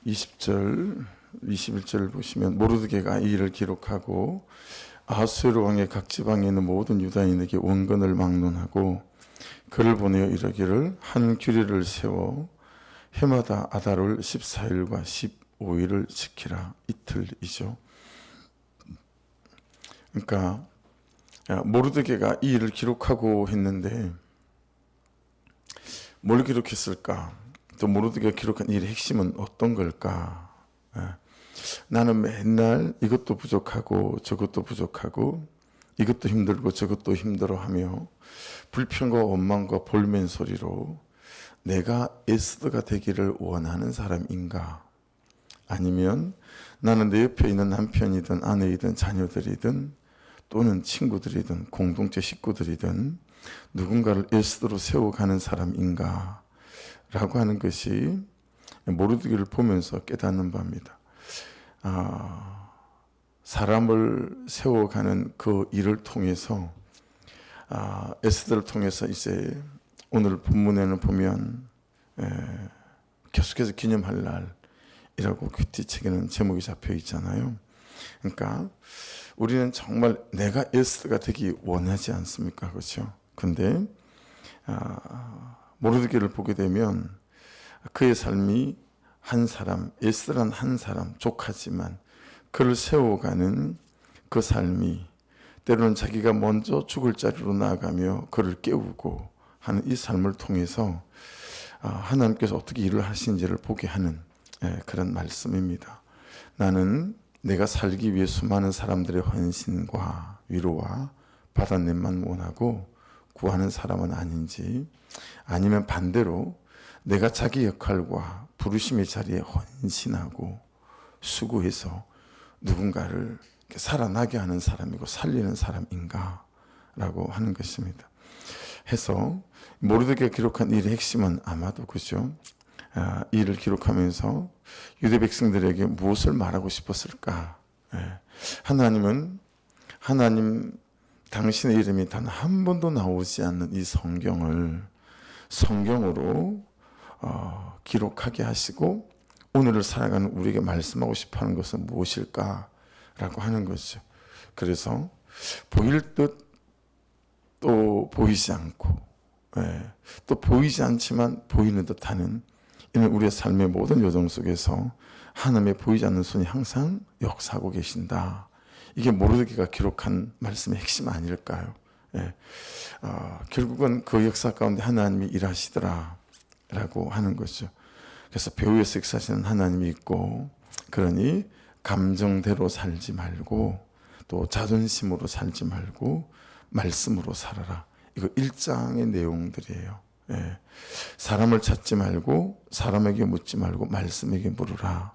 20절, 21절 보시면 모르드게가 이 일을 기록하고 아하수에로 왕의 각 지방에 있는 모든 유다인에게 원건을 막론하고 그를 보내어 이르기를 한 규례를 세워 해마다 아달월 14일과 15일을 지키라. 이틀이죠. 그러니까 모르드게가 이 일을 기록하고 했는데 뭘 기록했을까? 또 모르드게가 기록한 이 일의 핵심은 어떤 걸까? 나는 맨날 이것도 부족하고 저것도 부족하고 이것도 힘들고 저것도 힘들어하며 불평과 원망과 볼멘 소리로 내가 에스더가 되기를 원하는 사람인가? 아니면 나는 내 옆에 있는 남편이든 아내이든 자녀들이든 또는 친구들이든 공동체 식구들이든 누군가를 에스더로 세워가는 사람인가? 라고 하는 것이 모르드게를 보면서 깨닫는 바입니다. 사람을 세워가는 그 일을 통해서 에스더를 통해서 이제 오늘 본문에는 보면 계속해서 기념할 날이라고 그 뒷책에는 제목이 잡혀 있잖아요. 그러니까 우리는 정말 내가 에스더가 되기 원하지 않습니까? 그렇죠? 근데 모르드게를 보게 되면 그의 삶이 한 사람, 에스더란 한 사람, 족하지만 그를 세워가는 그 삶이 때로는 자기가 먼저 죽을 자리로 나아가며 그를 깨우고 하는 이 삶을 통해서 하나님께서 어떻게 일을 하시는지를 보게 하는 그런 말씀입니다. 나는 내가 살기 위해 수많은 사람들의 헌신과 위로와 받아냄만 원하고 구하는 사람은 아닌지, 아니면 반대로 내가 자기 역할과 부르심의 자리에 헌신하고 수고해서 누군가를 살아나게 하는 사람이고 살리는 사람인가 라고 하는 것입니다. 해서 모르드게가 기록한 일의 핵심은 아마도 그죠. 이 일을 기록하면서 유대 백성들에게 무엇을 말하고 싶었을까? 하나님 당신의 이름이 단 한 번도 나오지 않는 이 성경으로 기록하게 하시고 오늘을 살아가는 우리에게 말씀하고 싶어하는 것은 무엇일까라고 하는 것이죠. 그래서 보일 듯 또 보이지 않고 또 보이지 않지만 보이는 듯하는 이는 우리의 삶의 모든 여정 속에서 하나님의 보이지 않는 손이 항상 역사하고 계신다. 이게 모르드게가 기록한 말씀의 핵심 아닐까요? 결국은 그 역사 가운데 하나님이 일하시더라 라고 하는 거죠. 그래서 배후에서 역사하시는 하나님이 있고, 그러니 감정대로 살지 말고 또 자존심으로 살지 말고 말씀으로 살아라. 이거 1장의 내용들이에요. 사람을 찾지 말고 사람에게 묻지 말고 말씀에게 물으라.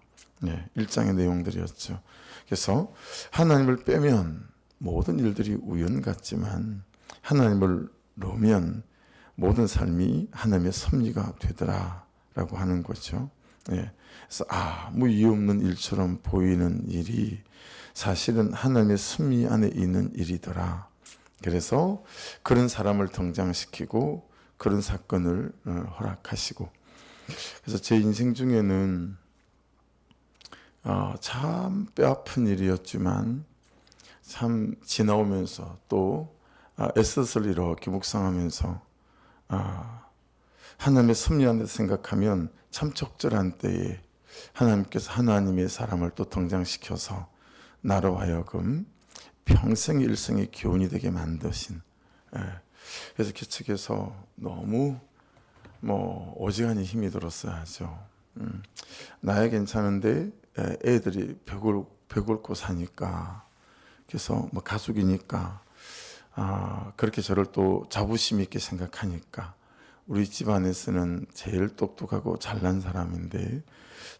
1장의 내용들이었죠. 그래서 하나님을 빼면 모든 일들이 우연 같지만 하나님을 넣으면 모든 삶이 하나님의 섭리가 되더라 라고 하는 거죠. 그래서 아무 이유 없는 일처럼 보이는 일이 사실은 하나님의 섭리 안에 있는 일이더라. 그래서 그런 사람을 등장시키고 그런 사건을 허락하시고, 그래서 제 인생 중에는 참 뼈아픈 일이었지만 참 지나오면서 또 에스더를 이렇게 묵상하면서 하나님의 섭리 안에서 생각하면 참 적절한 때에 하나님께서 하나님의 사람을 또 등장시켜서 나로 하여금 평생 일생의 교훈이 되게 만드신, 그래서 그 측에서 너무 어지간히 힘이 들었어야죠. 나야 괜찮은데 애들이 배고프고 사니까, 그래서 가족이니까 그렇게 저를 또 자부심 있게 생각하니까 우리 집안에서는 제일 똑똑하고 잘난 사람인데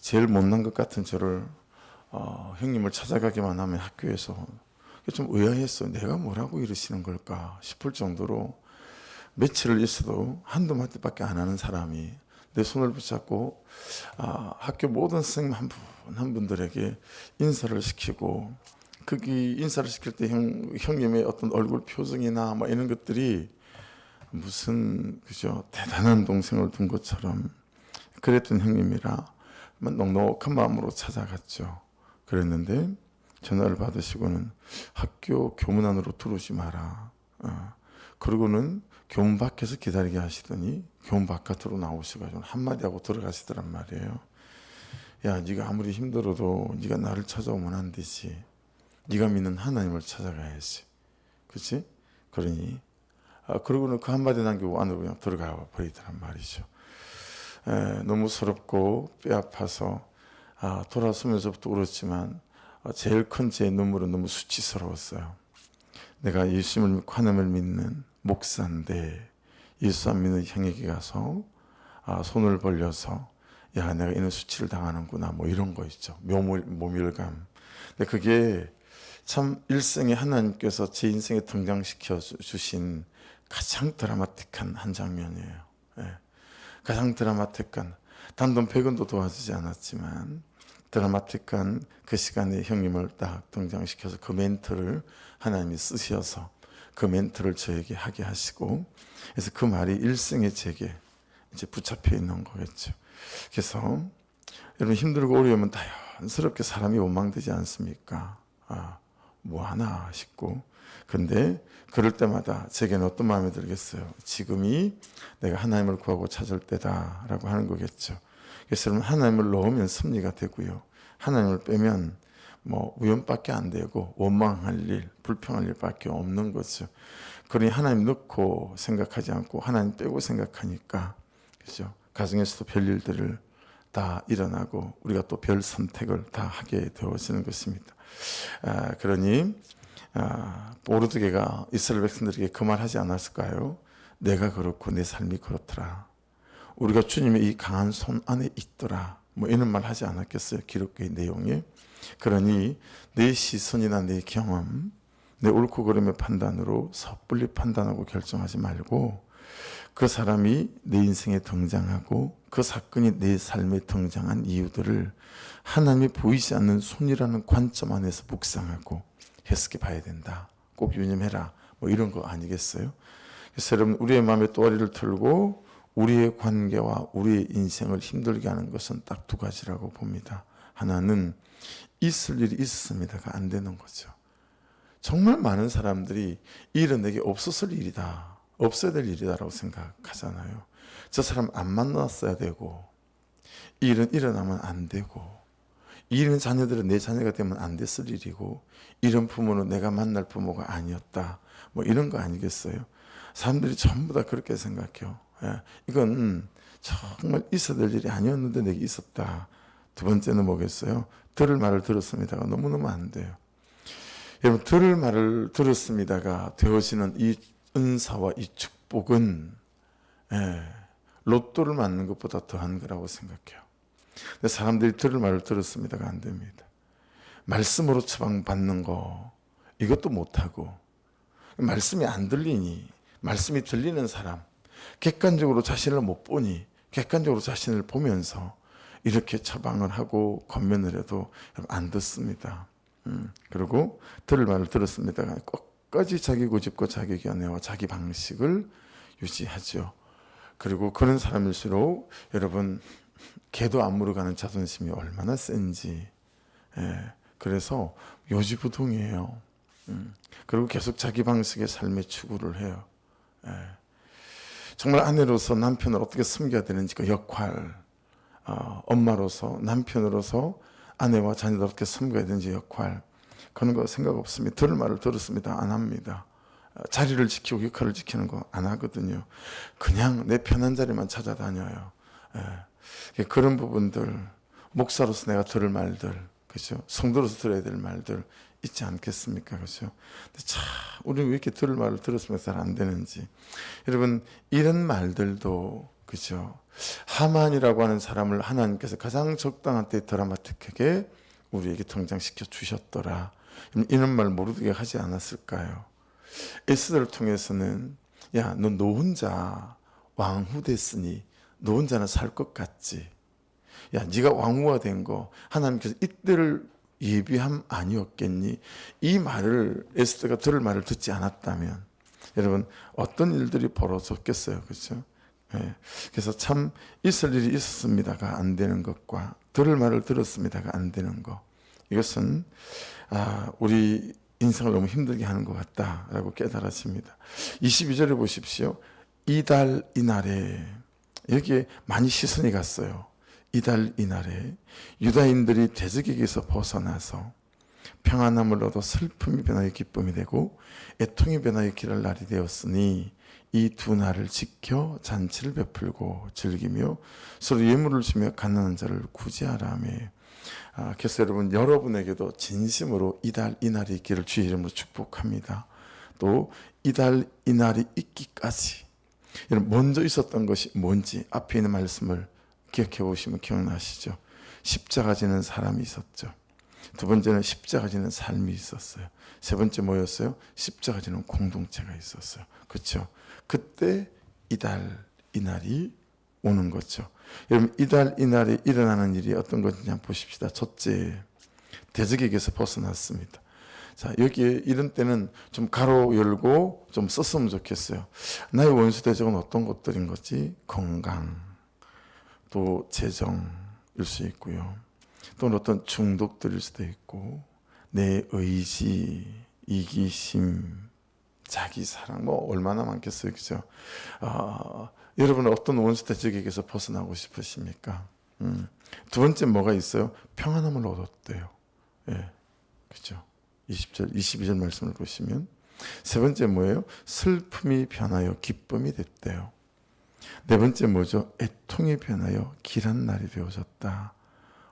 제일 못난 것 같은 저를 형님을 찾아가기만 하면 학교에서 좀 의아했어요. 내가 뭐라고 이러시는 걸까 싶을 정도로 며칠을 있어도 한두 마디밖에 안 하는 사람이 내 손을 붙잡고 학교 모든 선생님 한 분들에게 인사를 시키고, 거기 인사를 시킬 때 형님의 어떤 얼굴 표정이나 이런 것들이 무슨 그죠 대단한 동생을 둔 것처럼 그랬던 형님이라 넉넉한 마음으로 찾아갔죠. 그랬는데 전화를 받으시고는 학교 교문 안으로 들어오지 마라. 그러고는 교문 밖에서 기다리게 하시더니 교문 바깥으로 나오셔가지고 한마디 하고 들어가시더란 말이에요. 야, 네가 아무리 힘들어도 네가 나를 찾아오면 안 되지. 네가 믿는 하나님을 찾아가야지. 그렇지? 그러니 그러고는 그 한마디 남기고 안으로 그냥 들어가 버리더란 말이죠. 너무 서럽고 뼈 아파서 돌아서면서부터 울었지만 제일 큰 제 눈물은 너무 수치스러웠어요. 내가 예수님을 믿고 하나님을 믿는 목사인데 예수 안 믿는 형에게 가서 손을 벌려서 야, 내가 이런 수치를 당하는구나, 뭐 이런 거 있죠. 모멸감. 근데 그게 참 일생에 하나님께서 제 인생에 등장시켜 주신 가장 드라마틱한 한 장면이에요. 가장 드라마틱한, 단돈 100원도 도와주지 않았지만 드라마틱한 그 시간에 형님을 딱 등장시켜서 그 멘트를 하나님이 쓰셔서 그 멘트를 저에게 하게 하시고, 그래서 그 말이 일생에 제게 이제 붙잡혀 있는 거겠죠. 그래서 여러분 힘들고 어려우면 자연스럽게 사람이 원망되지 않습니까? 뭐 하나 싶고. 근데 그럴 때마다 제게는 어떤 마음이 들겠어요? 지금이 내가 하나님을 구하고 찾을 때다라고 하는 거겠죠. 그래서 여러분 하나님을 넣으면 섭리가 되고요. 하나님을 빼면 뭐 위험밖에 안 되고 원망할 일, 불평할 일밖에 없는 거죠. 그러니 하나님 넣고 생각하지 않고 하나님 빼고 생각하니까, 그죠? 가정에서도 별 일들을 다 일어나고 우리가 또 별 선택을 다 하게 되어지는 것입니다. 그러니 모르드게가 이스라엘 백성들에게 그 말 하지 않았을까요? 내가 그렇고 내 삶이 그렇더라. 우리가 주님의 이 강한 손 안에 있더라. 뭐 이런 말 하지 않았겠어요? 기록의 내용에. 그러니 내 시선이나 내 경험, 내 옳고 그름의 판단으로 섣불리 판단하고 결정하지 말고 그 사람이 내 인생에 등장하고 그 사건이 내 삶에 등장한 이유들을 하나님이 보이지 않는 손이라는 관점 안에서 묵상하고 해석해 봐야 된다. 꼭 유념해라. 뭐 이런 거 아니겠어요? 그래서 여러분 우리의 마음에 또아리를 틀고 우리의 관계와 우리의 인생을 힘들게 하는 것은 딱 두 가지라고 봅니다. 하나는 있을 일이 있습니다가 안 되는 거죠. 정말 많은 사람들이 이 일은 내게 없었을 일이다, 없어야 될 일이다라고 생각하잖아요. 저 사람 안 만났어야 되고, 이 일은 일어나면 안 되고, 이 일은 자녀들은 내 자녀가 되면 안 됐을 일이고, 이런 부모는 내가 만날 부모가 아니었다, 뭐 이런 거 아니겠어요? 사람들이 전부 다 그렇게 생각해요. 이건 정말 있어야 될 일이 아니었는데 내게 있었다. 두 번째는 뭐겠어요? 들을 말을 들었습니다가 너무너무 안 돼요. 여러분, 들을 말을 들었습니다가 되어지는 이 은사와 이 축복은 로또를 맞는 것보다 더한 거라고 생각해요. 근데 사람들이 들을 말을 들었습니다가 안 됩니다. 말씀으로 처방받는 거 이것도 못하고, 말씀이 안 들리니, 말씀이 들리는 사람, 객관적으로 자신을 못 보니 객관적으로 자신을 보면서 이렇게 처방을 하고 권면을 해도 안 듣습니다. 그리고 들을 말을 들었습니다가 끝까지 자기 고집과 자기 견해와 자기 방식을 유지하죠. 그리고 그런 사람일수록 여러분 개도 안 물어가는 자존심이 얼마나 센지, 그래서 요지부동이에요. 그리고 계속 자기 방식의 삶의 추구를 해요. 정말 아내로서 남편을 어떻게 섬겨야 되는지 그 역할, 엄마로서 남편으로서 아내와 자녀들 어떻게 섬겨야 되는지 역할, 그런 거 생각 없습니다. 들을 말을 들었습니다. 안 합니다. 자리를 지키고 역할을 지키는 거 안 하거든요. 그냥 내 편한 자리만 찾아다녀요. 그런 부분들, 목사로서 내가 들을 말들, 그죠? 성도로서 들어야 될 말들 있지 않겠습니까? 그죠? 근데 참, 우리는 왜 이렇게 들을 말을 들었으면 잘 안 되는지. 여러분, 이런 말들도, 그죠? 하만이라고 하는 사람을 하나님께서 가장 적당한 때 드라마틱하게 우리에게 등장시켜 주셨더라. 이런 말 모르게 하지 않았을까요? 에스더를 통해서는, 야, 너 혼자 왕후 됐으니 너 혼자는 살 것 같지? 야, 네가 왕후가 된 거 하나님께서 이때를 예비함 아니었겠니? 이 말을 에스더가 들을 말을 듣지 않았다면 여러분 어떤 일들이 벌어졌겠어요, 그렇죠? 예. 그래서 참 있을 일이 있었습니다가 안 되는 것과 들을 말을 들었습니다가 안 되는 것, 이것은 우리 인생을 너무 힘들게 하는 것 같다라고 깨달았습니다. 22절에 보십시오. 이달 이날에, 여기에 많이 시선이 갔어요. 이달 이날에 유다인들이 대적에게서 벗어나서 평안함을 얻어 슬픔이 변하여 기쁨이 되고 애통이 변하여 기랄 날이 되었으니 이 두 날을 지켜 잔치를 베풀고 즐기며 서로 예물을 주며 가난한 자를 구제하라며. 그래서 여러분에게도 진심으로 이달 이날이 있기를 주의 이름으로 축복합니다. 또 이달 이날이 있기까지 먼저 있었던 것이 뭔지 앞에 있는 말씀을 기억해 보시면 기억나시죠? 십자가 지는 사람이 있었죠. 두 번째는 십자가 지는 삶이 있었어요. 세 번째 뭐였어요? 십자가 지는 공동체가 있었어요. 그렇죠? 그때 이달 이날이 오는 거죠. 여러분, 이달 이날에 일어나는 일이 어떤 것인지 한번 보십시다. 첫째, 대적에게서 벗어났습니다. 자, 여기에 이런 때는 좀 가로 열고 좀 썼으면 좋겠어요. 나의 원수 대적은 어떤 것들인 거지? 건강, 또 재정일 수 있고요. 또는 어떤 중독들일 수도 있고, 내 의지, 이기심, 자기 사랑, 뭐 얼마나 많겠어요, 그죠? 여러분은 어떤 원수 대적에게서 벗어나고 싶으십니까? 두 번째 뭐가 있어요? 평안함을 얻었대요. 예, 그죠? 20절, 22절 말씀을 보시면 세 번째 뭐예요? 슬픔이 변하여 기쁨이 됐대요. 네 번째 뭐죠? 애통이 변하여 길한 날이 되어졌다.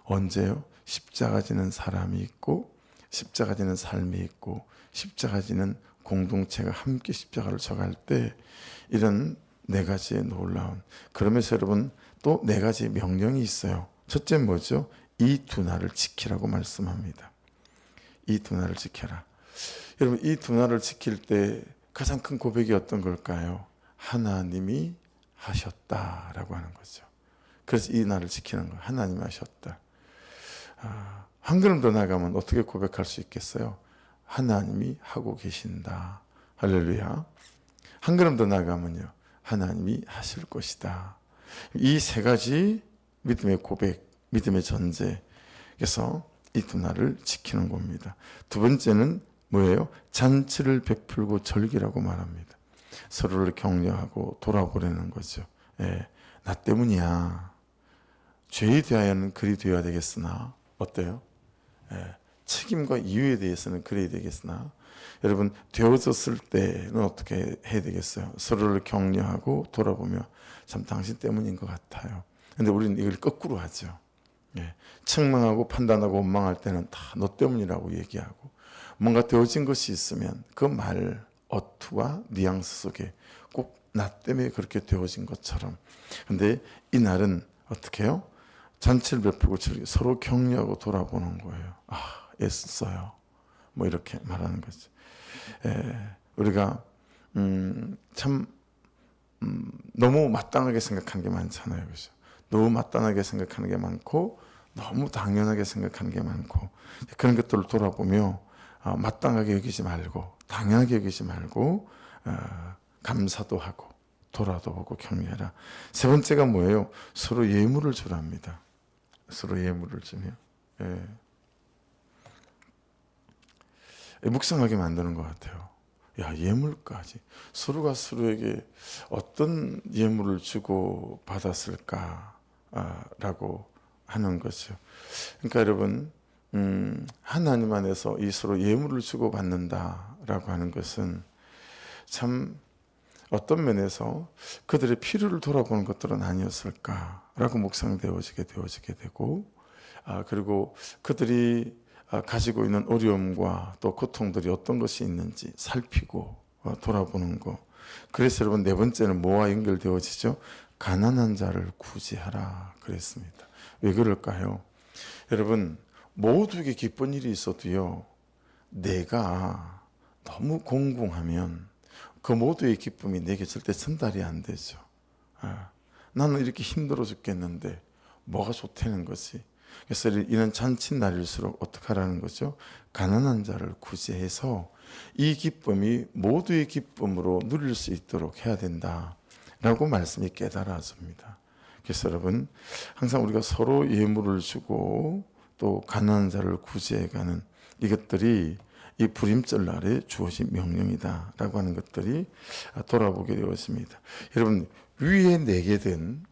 언제요? 십자가 지는 사람이 있고 십자가 지는 삶이 있고 십자가 지는 공동체가 함께 십자가를 져갈 때 이런 네 가지의 놀라운, 그러면서 여러분 또 네 가지 명령이 있어요. 첫째 뭐죠? 이 두 날을 지키라고 말씀합니다. 이 두 날을 지켜라. 여러분, 이 두 날을 지킬 때 가장 큰 고백이 어떤 걸까요? 하나님이 하셨다라고 하는 거죠. 그래서 이 날을 지키는 거예요. 하나님이 하셨다. 한 걸음 더 나가면 어떻게 고백할 수 있겠어요? 하나님이 하고 계신다. 할렐루야. 한 걸음 더 나가면요, 하나님이 하실 것이다. 이 세 가지 믿음의 고백, 믿음의 전제. 그래서 이 두 날을 지키는 겁니다. 두 번째는 뭐예요? 잔치를 베풀고 절기라고 말합니다. 서로를 격려하고 돌아보려는 거죠. 예, 나 때문이야. 죄에 대하여는 그리 되어야 되겠으나, 어때요? 예, 책임과 이유에 대해서는 그래야 되겠으나, 여러분, 되어졌을 때는 어떻게 해야 되겠어요? 서로를 격려하고 돌아보며 참 당신 때문인 것 같아요. 근데 우리는 이걸 거꾸로 하죠. 예, 책망하고 판단하고 원망할 때는 다 너 때문이라고 얘기하고, 뭔가 되어진 것이 있으면 그 말, 어투와 뉘앙스 속에 꼭 나 때문에 그렇게 되어진 것처럼. 근데 이 날은 어떻게 해요? 잔치를 베풀고 서로 격려하고 돌아보는 거예요. 애써요. 뭐 이렇게 말하는 거죠. 우리가 참 너무 마땅하게 생각하는 게 많잖아요. 그죠? 너무 마땅하게 생각하는 게 많고 너무 당연하게 생각하는 게 많고, 그런 것들을 돌아보며 마땅하게 여기지 말고 당연하게 여기지 말고 감사도 하고 돌아도 보고 격려해라. 세 번째가 뭐예요? 서로 예물을 주랍니다. 서로 예물을 주며 묵상하게 만드는 것 같아요. 야, 예물까지. 서로가 서로에게 어떤 예물을 주고 받았을까라고 하는 거죠. 그러니까 여러분, 하나님 안에서 이 서로 예물을 주고 받는다라고 하는 것은 참 어떤 면에서 그들의 필요를 돌아보는 것들은 아니었을까라고 묵상되어지게 되고, 그리고 그들이 가지고 있는 어려움과 또 고통들이 어떤 것이 있는지 살피고 돌아보는 것. 그래서 여러분, 네 번째는 뭐와 연결되어지죠? 가난한 자를 구제하라 그랬습니다. 왜 그럴까요? 여러분, 모두에게 기쁜 일이 있어도요, 내가 너무 공공하면 그 모두의 기쁨이 내게 절대 전달이 안 되죠. 나는 이렇게 힘들어 죽겠는데 뭐가 좋다는 거지. 그래서 이런 잔칫날일수록 어떻게 하라는 거죠? 가난한 자를 구제해서 이 기쁨이 모두의 기쁨으로 누릴 수 있도록 해야 된다. 라고 말씀이 깨달아집니다. 그래서 여러분, 항상 우리가 서로 예물을 주고 또 가난한 자를 구제해가는 이것들이 이 불임절 날에 주어진 명령이다 라고 하는 것들이 돌아보게 되었습니다. 여러분, 위에 내게 된,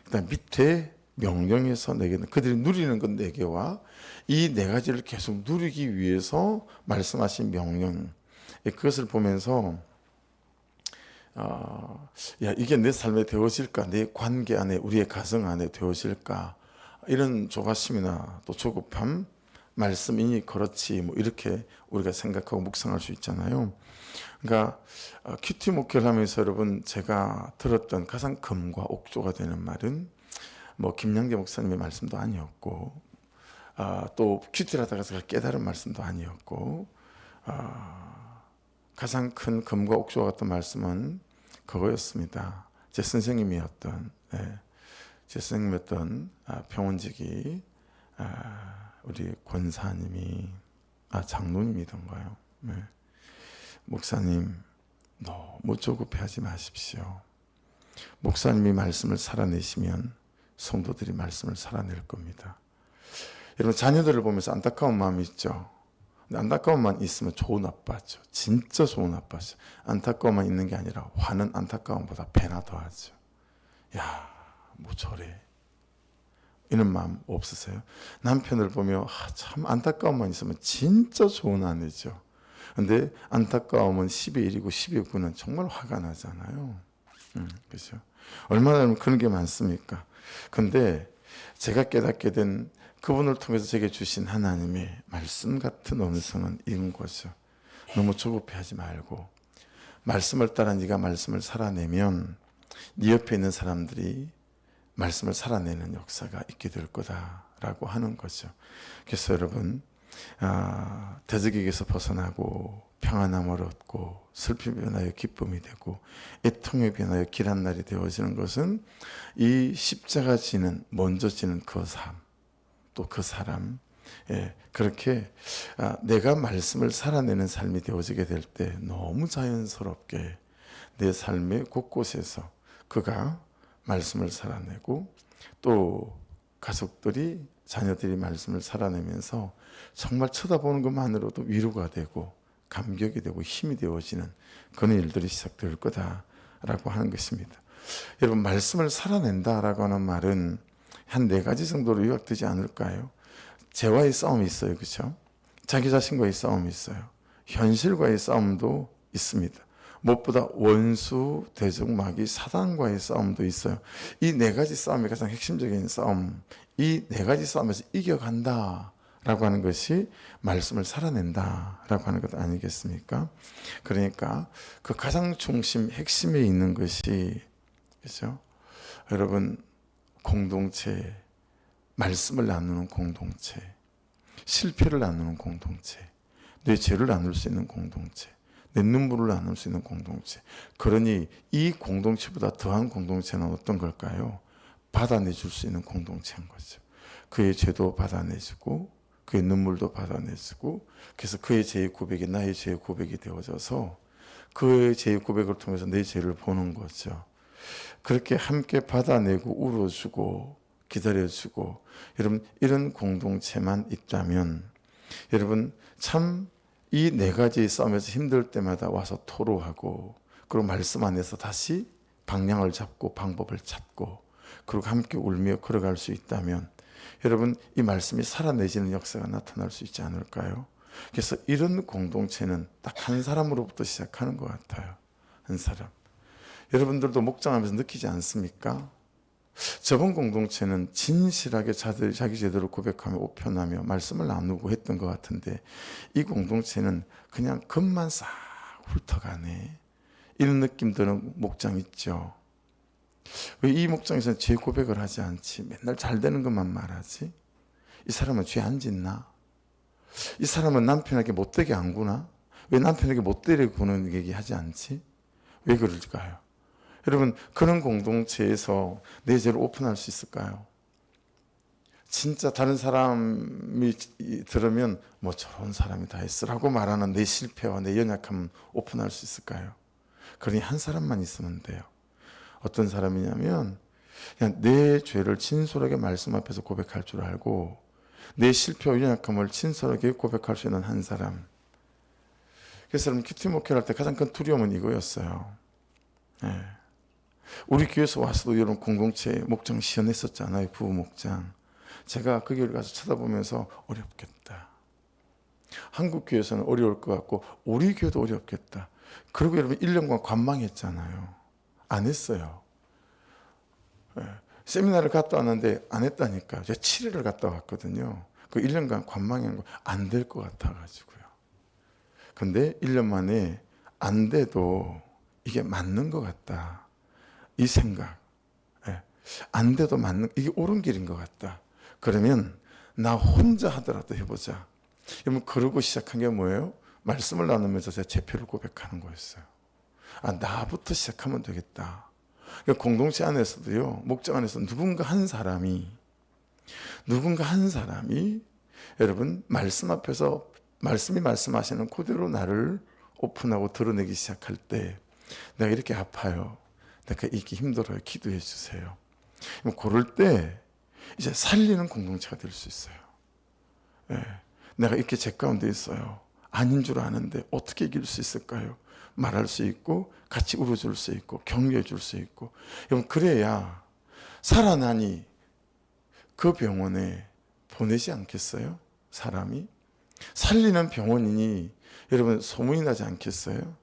그다음 밑에 명령에서 내게 된, 그들이 누리는 것 4개와 이 4가지를 계속 누리기 위해서 말씀하신 명령, 그것을 보면서 야, 이게 내 삶에 되어질까? 내 관계 안에, 우리의 가정 안에 되어질까? 이런 조바심이나 또 조급함, 말씀이니 그렇지, 뭐 이렇게 우리가 생각하고 묵상할 수 있잖아요. 그러니까 큐티 목회를 하면서 여러분, 제가 들었던 가장 금과 옥조가 되는 말은 뭐 김양재 목사님의 말씀도 아니었고, 또 큐티를 하다가 제가 깨달은 말씀도 아니었고, 가장 큰 금과 옥조와 같은 말씀은 그거였습니다. 제 선생님이었던 평원직이 우리 권사님이 장로님이던가요. 목사님, 너무 조급해하지 마십시오. 목사님이 말씀을 살아내시면 성도들이 말씀을 살아낼 겁니다. 여러분, 자녀들을 보면서 안타까운 마음이 있죠. 안타까움만 있으면 좋은 아빠죠. 진짜 좋은 아빠죠. 안타까움만 있는 게 아니라 화는 안타까움보다 배나 더하죠. 야, 뭐 저래. 이런 마음 없으세요? 남편을 보며 참 안타까움만 있으면 진짜 좋은 아내죠. 근데 안타까움은 10의 1이고 10의 9는 정말 화가 나잖아요. 그렇죠? 얼마나 그런 게 많습니까? 근데 제가 깨닫게 된 그분을 통해서 제게 주신 하나님의 말씀 같은 음성은 이런 거죠. 너무 조급해하지 말고 말씀을 따라 네가 말씀을 살아내면 네 옆에 있는 사람들이 말씀을 살아내는 역사가 있게 될 거다라고 하는 거죠. 그래서 여러분, 대적에게서 벗어나고 평안함을 얻고 슬픔이 변하여 기쁨이 되고 애통이 변하여 길한 날이 되어지는 것은 이 십자가 지는, 먼저 지는 그 삶, 또 그 사람, 그렇게 내가 말씀을 살아내는 삶이 되어지게 될 때 너무 자연스럽게 내 삶의 곳곳에서 그가 말씀을 살아내고 또 가족들이, 자녀들이 말씀을 살아내면서 정말 쳐다보는 것만으로도 위로가 되고 감격이 되고 힘이 되어지는 그런 일들이 시작될 거다라고 하는 것입니다. 여러분, 말씀을 살아낸다라고 하는 말은 한 4가지 정도로 요약되지 않을까요? 죄와의 싸움이 있어요. 그렇죠? 자기 자신과의 싸움이 있어요. 현실과의 싸움도 있습니다. 무엇보다 원수, 대적, 마귀, 사단과의 싸움도 있어요. 이 4가지 싸움이 가장 핵심적인 싸움, 이 4가지 싸움에서 이겨간다 라고 하는 것이 말씀을 살아낸다 라고 하는 것 아니겠습니까? 그러니까 그 가장 중심, 핵심에 있는 것이, 그렇죠? 여러분, 공동체, 말씀을 나누는 공동체, 실패를 나누는 공동체, 내 죄를 나눌 수 있는 공동체, 내 눈물을 나눌 수 있는 공동체. 그러니 이 공동체보다 더한 공동체는 어떤 걸까요? 받아내줄 수 있는 공동체인 거죠. 그의 죄도 받아내주고 그의 눈물도 받아내주고, 그래서 그의 죄의 고백이 나의 죄의 고백이 되어져서 그의 죄의 고백을 통해서 내 죄를 보는 거죠. 그렇게 함께 받아내고 울어주고 기다려주고, 여러분, 이런 공동체만 있다면 여러분 참 이 4가지 싸움에서 힘들 때마다 와서 토로하고, 그리고 말씀 안에서 다시 방향을 잡고 방법을 찾고, 그리고 함께 울며 걸어갈 수 있다면 여러분, 이 말씀이 살아내지는 역사가 나타날 수 있지 않을까요? 그래서 이런 공동체는 딱 한 사람으로부터 시작하는 것 같아요. 한 사람. 여러분들도 목장하면서 느끼지 않습니까? 저번 공동체는 진실하게 자기 제대로 고백하며 우편하며 말씀을 나누고 했던 것 같은데, 이 공동체는 그냥 겉만 싹 훑어가네, 이런 느낌 드는 목장 있죠. 왜 이 목장에서는 죄 고백을 하지 않지? 맨날 잘 되는 것만 말하지? 이 사람은 죄 안 짓나? 이 사람은 남편에게 못되게 안 구나? 왜 남편에게 못되게 구는 얘기하지 않지? 왜 그럴까요? 여러분, 그런 공동체에서 내 죄를 오픈할 수 있을까요? 진짜 다른 사람이 들으면 뭐 저런 사람이 다 했으라고 말하는 내 실패와 내 연약함은 오픈할 수 있을까요? 그러니 한 사람만 있으면 돼요. 어떤 사람이냐면 그냥 내 죄를 진솔하게 말씀 앞에서 고백할 줄 알고 내 실패와 연약함을 진솔하게 고백할 수 있는 한 사람. 그래서 여러분 큐티 목회를 할 때 가장 큰 두려움은 이거였어요. 예. 우리 교회에서 와서도 여러분 공동체 목장 시연했었잖아요. 부부 목장. 제가 그 교회를 가서 쳐다보면서 어렵겠다. 한국 교회에서는 어려울 것 같고 우리 교회도 어렵겠다. 그리고 여러분 1년간 관망했잖아요. 안 했어요. 예. 세미나를 갔다 왔는데 안 했다니까. 제가 7일을 갔다 왔거든요. 그 1년간 관망한 거 안 될 것 같아가지고요. 근데 1년 만에 안 돼도 이게 맞는 것 같다. 이 생각. 예. 안 돼도 맞는, 이게 옳은 길인 것 같다. 그러면 나 혼자 하더라도 해보자. 여러분 그러고 시작한 게 뭐예요? 말씀을 나누면서 제 죄를 고백하는 거였어요. 아, 나부터 시작하면 되겠다. 그러니까 공동체 안에서도요, 목장 안에서 누군가 한 사람이 여러분 말씀 앞에서 말씀이 말씀하시는 그대로 나를 오픈하고 드러내기 시작할 때 내가 이렇게 아파요. 내가 이렇게 힘들어요. 기도해 주세요. 그럴 때 이제 살리는 공동체가 될 수 있어요. 예. 내가 이렇게 죄 가운데 있어요. 아닌 줄 아는데 어떻게 이길 수 있을까요? 말할 수 있고 같이 울어줄 수 있고 격려해 줄 수 있고 여러분 그래야 살아나니 그 병원에 보내지 않겠어요? 사람이 살리는 병원이니 여러분 소문이 나지 않겠어요?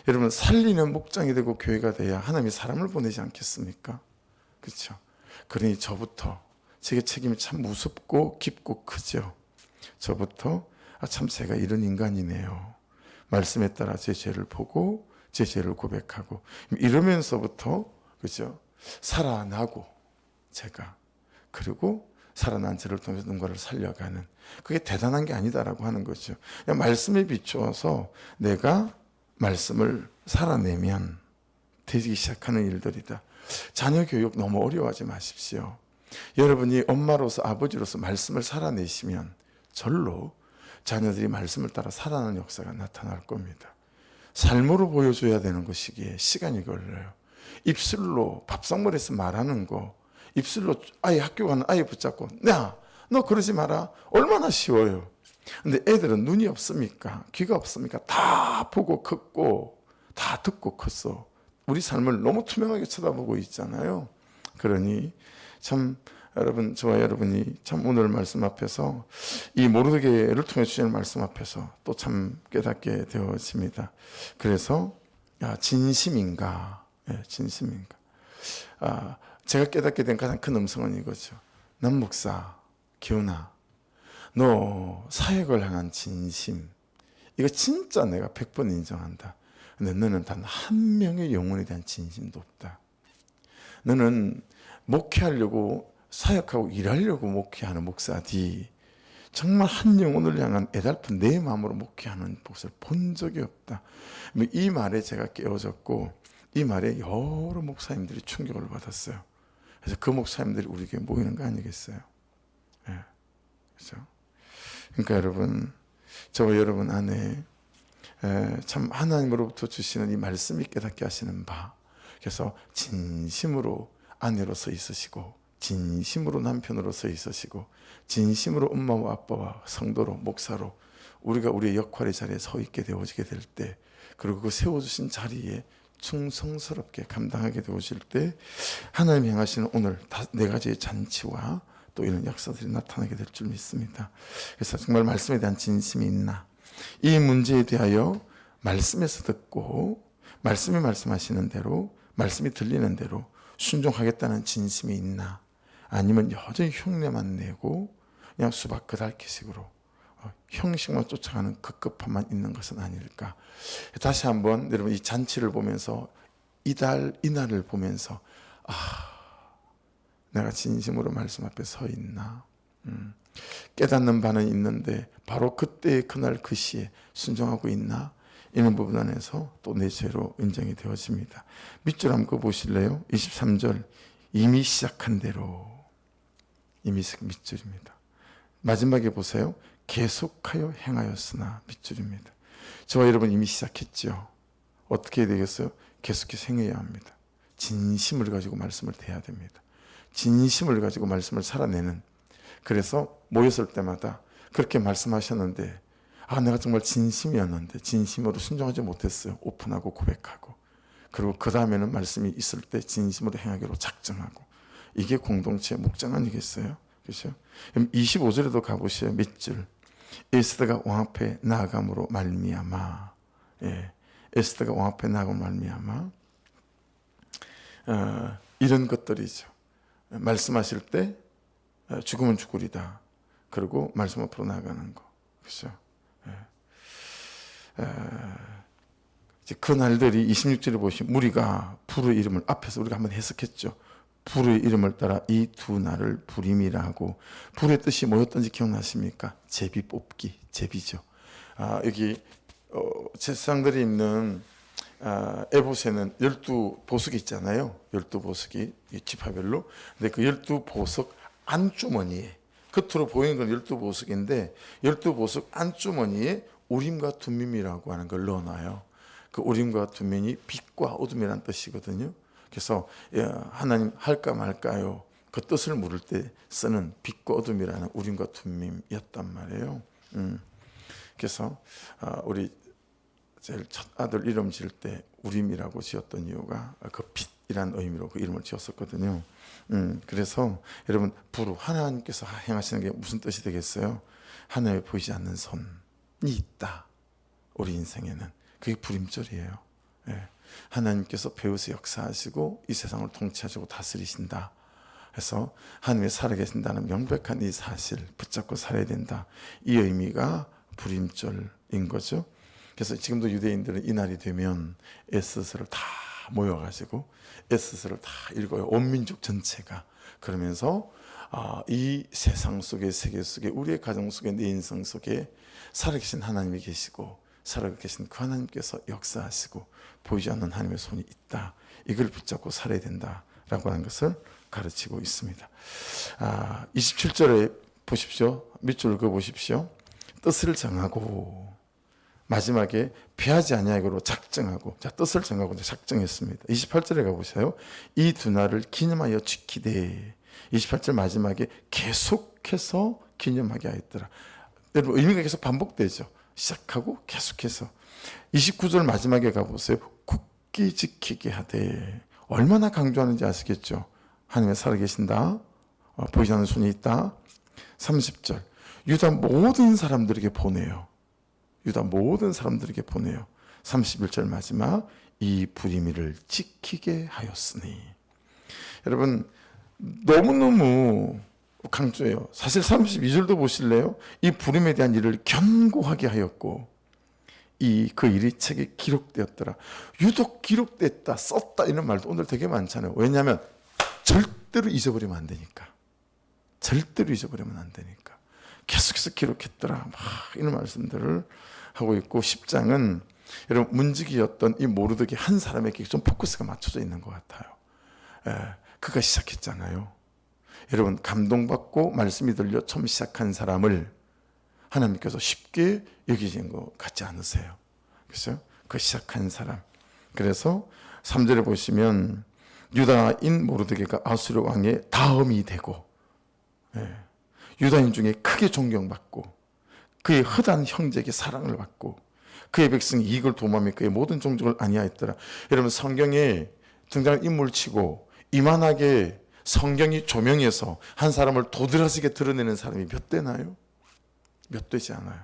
여러분 살리는 목장이 되고 교회가 돼야 하나님이 사람을 보내지 않겠습니까? 그렇죠? 그러니 저부터 제게 책임이 참 무섭고 깊고 크죠. 저부터 참 제가 이런 인간이네요. 말씀에 따라 제 죄를 보고 제 죄를 고백하고 이러면서부터 그죠? 살아나고 제가 그리고 살아난 죄를 통해서 누군가를 살려가는 그게 대단한 게 아니다라고 하는 거죠. 그냥 말씀에 비추어서 내가 말씀을 살아내면 되기 시작하는 일들이다. 자녀 교육 너무 어려워하지 마십시오. 여러분이 엄마로서 아버지로서 말씀을 살아내시면 절로 자녀들이 말씀을 따라 살아나는 역사가 나타날 겁니다. 삶으로 보여줘야 되는 것이기에 시간이 걸려요. 입술로 밥상머리에서 말하는 거 입술로 아이 학교 가는 아이 붙잡고 야, 너 그러지 마라. 얼마나 쉬워요. 근데 애들은 눈이 없습니까? 귀가 없습니까? 다 보고 컸고 다 듣고 컸어. 우리 삶을 너무 투명하게 쳐다보고 있잖아요. 그러니 참 여러분 저와 여러분이 참 오늘 말씀 앞에서 이 모르드게를 통해 주시는 말씀 앞에서 또 참 깨닫게 되어집니다. 그래서 진심인가? 네, 진심인가? 제가 깨닫게 된 가장 큰 음성은 이거죠. 난 목사 기훈아, 너 사역을 향한 진심 이거 진짜 내가 100번 인정한다. 근데 너는 단 한 명의 영혼에 대한 진심도 없다. 너는 목회하려고 사역하고 일하려고 목회하는 목사디 정말 한 영혼을 향한 애달픈 내 마음으로 목회하는 모습을 본 적이 없다. 이 말에 제가 깨어졌고 이 말에 여러 목사님들이 충격을 받았어요. 그래서 그 목사님들이 우리 교회에 모이는 거 아니겠어요? 네. 그렇죠? 그러니까 여러분 저와 여러분 안에 참 하나님으로부터 주시는 이 말씀이 깨닫게 하시는 바 그래서 진심으로 아내로서 있으시고 진심으로 남편으로서 있으시고 진심으로 엄마와 아빠와 성도로 목사로 우리가 우리의 역할의 자리에 서 있게 되어지게 될 때 그리고 그 세워주신 자리에 충성스럽게 감당하게 되어질 때 하나님이 행하시는 오늘 네 가지의 잔치와 또 이런 역사들이 나타나게 될 줄 믿습니다. 그래서 정말 말씀에 대한 진심이 있나 이 문제에 대하여 말씀에서 듣고 말씀이 말씀하시는 대로 말씀이 들리는 대로 순종하겠다는 진심이 있나 아니면 여전히 흉내만 내고 그냥 수박 그달기식으로 형식만 쫓아가는 급급함만 있는 것은 아닐까. 다시 한번 여러분 이 잔치를 보면서 이날을 보면서 내가 진심으로 말씀 앞에 서 있나 깨닫는 바는 있는데 바로 그때 그날 그 시에 순종하고 있나 이런 부분 안에서 또 내 죄로 인정이 되어집니다. 밑줄 한번 보실래요? 23절 이미 시작한 대로 이미 밑줄입니다. 마지막에 보세요. 계속하여 행하였으나 밑줄입니다. 저와 여러분 이미 시작했죠. 어떻게 해야 되겠어요? 계속해서 행해야 합니다. 진심을 가지고 말씀을 대해야 됩니다. 진심을 가지고 말씀을 살아내는. 그래서 모였을 때마다 그렇게 말씀하셨는데 내가 정말 진심이었는데 진심으로 순종하지 못했어요. 오픈하고 고백하고, 그리고 그 다음에는 말씀이 있을 때 진심으로 행하기로 작정하고. 이게 공동체의 목장 아니겠어요? 그렇죠? 그럼 25절에도 가보세요. 밑줄. 에스더가 왕 앞에 나아감으로 말미암아. 에스더가 왕 앞에 나아감으로 말미암아. 이런 것들이죠. 말씀하실 때 죽으면 죽으리다. 그리고 말씀 앞으로 나아가는 거. 그렇죠? 그 날들이 26절에 보시면 무리가 불의 이름을, 앞에서 우리가 한번 해석했죠. 불의 이름을 따라 이 두 날을 불임이라 하고, 불의 뜻이 뭐였던지 기억나십니까? 제비 뽑기, 제비죠. 여기 제사장들이 입는 에봇에는 12보석이 있잖아요. 12보석이 지파별로. 근데 그 12보석 안주머니에, 겉으로 보이는 건 12보석인데 12보석 안주머니에 우림과 둠밈이라고 하는 걸 넣어놔요. 그 우림과 둠밈이 빛과 어둠이라는 뜻이거든요. 그래서 하나님 할까 말까요? 그 뜻을 물을 때 쓰는 빛과 어둠이라는 우림과 둠밈이었단 말이에요. 그래서 우리 제일 첫 아들 이름 지을 때 우림이라고 지었던 이유가 그 빛이라는 의미로 그 이름을 지었었거든요. 그래서 여러분, 불, 하나님께서 행하시는 게 무슨 뜻이 되겠어요? 하나님의 보이지 않는 손이 있다. 우리 인생에는 그게 불임절이에요. 하나님께서 배우서 역사하시고 이 세상을 통치하시고 다스리신다. 그래서 하나님이 살아계신다는 명백한 이 사실 붙잡고 살아야 된다. 이 의미가 불임절인 거죠. 그래서 지금도 유대인들은 이날이 되면 에스더서를 다 모여가지고 에스더서를 다 읽어요. 온 민족 전체가. 그러면서 이 세상 속에, 세계 속에, 우리의 가정 속에, 내 인생 속에 살아계신 하나님이 계시고 살아계신 그 하나님께서 역사하시고 보이지 않는 하나님의 손이 있다. 이걸 붙잡고 살아야 된다라고 하는 것을 가르치고 있습니다. 27절에 보십시오. 밑줄 그어 보십시오. 뜻을 정하고 마지막에 피하지 아니하기로 작정하고. 자, 뜻을 정하고 작정했습니다. 28절에 가보세요. 이 두 날을 기념하여 지키되. 28절 마지막에 계속해서 기념하게 하였더라. 여러분, 의미가 계속 반복되죠. 시작하고 계속해서. 29절 마지막에 가보세요. 굳게 지키게 하되. 얼마나 강조하는지 아시겠죠? 하나님의 살아계신다. 보이지 않는 손이 있다. 30절. 유다 모든 사람들에게 보내요. 유다 모든 사람들에게 보내요. 31절 마지막. 이 불임이를 지키게 하였으니. 여러분, 너무너무 강조해요. 사실 32절도 보실래요? 이 불임에 대한 일을 견고하게 하였고 그 일이 책에 기록되었더라. 유독 기록됐다, 썼다 이런 말도 오늘 되게 많잖아요. 왜냐하면 절대로 잊어버리면 안 되니까. 절대로 잊어버리면 안 되니까. 계속해서 기록했더라. 막 이런 말씀들을 하고 있고, 10장은 여러분 문지기였던 이 모르드게 한 사람에게 좀 포커스가 맞춰져 있는 것 같아요. 그가 시작했잖아요. 여러분, 감동받고 말씀이 들려 처음 시작한 사람을 하나님께서 쉽게 여기신 것 같지 않으세요? 그렇죠? 그 시작한 사람. 그래서 3절에 보시면 유다인 모르드게가 아수르 왕의 다음이 되고, 유다인 중에 크게 존경받고 그의 허다한 형제에게 사랑을 받고 그의 백성이 이익을 도모하며 그의 모든 종족을 안위하였더라. 여러분, 성경에 등장한 인물치고 이만하게 성경이 조명해서 한 사람을 도드라지게 드러내는 사람이 몇 되나요? 몇 되지 않아요.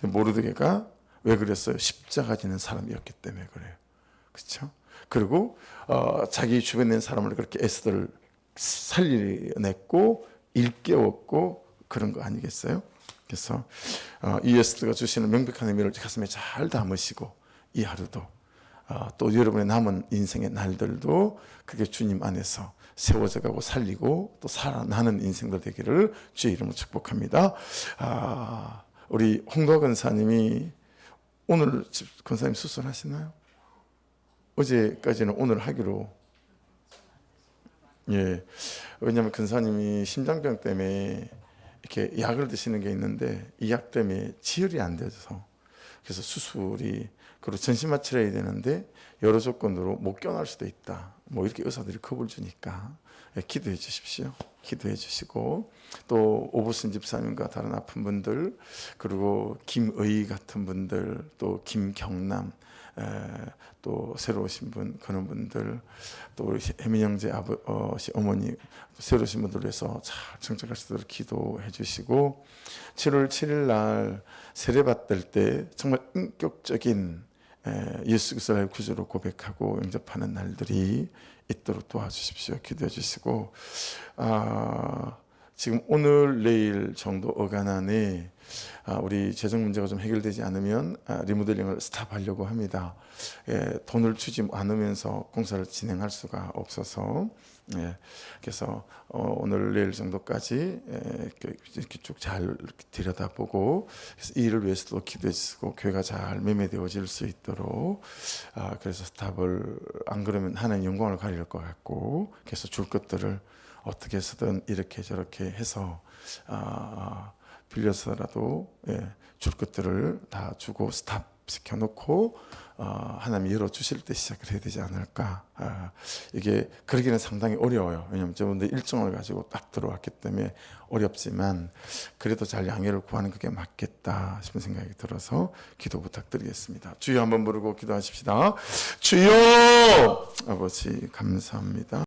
모르드게가 왜 그랬어요? 십자가 지는 사람이었기 때문에 그래요. 그렇죠? 그리고 자기 주변에 있는 사람을 그렇게 에스더를 살려냈고 일깨웠고 그런 거 아니겠어요? 그래서 이 에스더가 주시는 명백한 의미를 가슴에 잘 담으시고 이 하루도 또 여러분의 남은 인생의 날들도 그게 주님 안에서 세워져 가고 살리고 또 살아나는 인생들 되기를 주의 이름으로 축복합니다. 우리 홍도아 권사님이 오늘 권사님 수술하시나요? 어제까지는 오늘 하기로. 왜냐하면 권사님이 심장병 때문에 이렇게 약을 드시는 게 있는데 이 약 때문에 지혈이 안 돼서 그래서 수술이 그리고 전신 마취를 해야 되는데 여러 조건으로 못 견할 수도 있다. 뭐 이렇게 의사들이 겁을 주니까 기도해 주십시오. 기도해 주시고 또 오부순 집사님과 다른 아픈 분들, 그리고 김의 같은 분들, 또 김경남, 또 새로 오신 분, 그런 분들, 또 우리 혜민 형제 어머니 새로 오신 분들 위해서 잘 정착할 수 있도록 기도해 주시고, 7월 7일 날 세례받을 때 정말 인격적인 예수 그리스도의 구주로 고백하고 영접하는 날들이 있도록 도와주십시오. 기도해 주시고, 지금 오늘 내일 정도 어간 안에 우리 재정 문제가 좀 해결되지 않으면 리모델링을 스탑하려고 합니다. 돈을 주지 않으면서 공사를 진행할 수가 없어서, 그래서 오늘 내일 정도까지 이렇게 쭉 잘 들여다보고, 이 일을 위해서도 기도해 주시고 교회가 잘 매매되어질 수 있도록, 그래서 스탑을 안 그러면 하나님 영광을 가릴 것 같고, 그래서 줄 것들을 어떻게 해서든 이렇게 저렇게 해서 빌려서라도 줄 것들을 다 주고 스탑 시켜놓고 하나님이 열어주실 때 시작을 해야 되지 않을까. 이게 그러기는 상당히 어려워요. 왜냐하면 저분들 일정을 가지고 딱 들어왔기 때문에 어렵지만, 그래도 잘 양해를 구하는 그게 맞겠다 싶은 생각이 들어서 기도 부탁드리겠습니다. 주여 한번 부르고 기도하십시다. 주여! 아버지 감사합니다.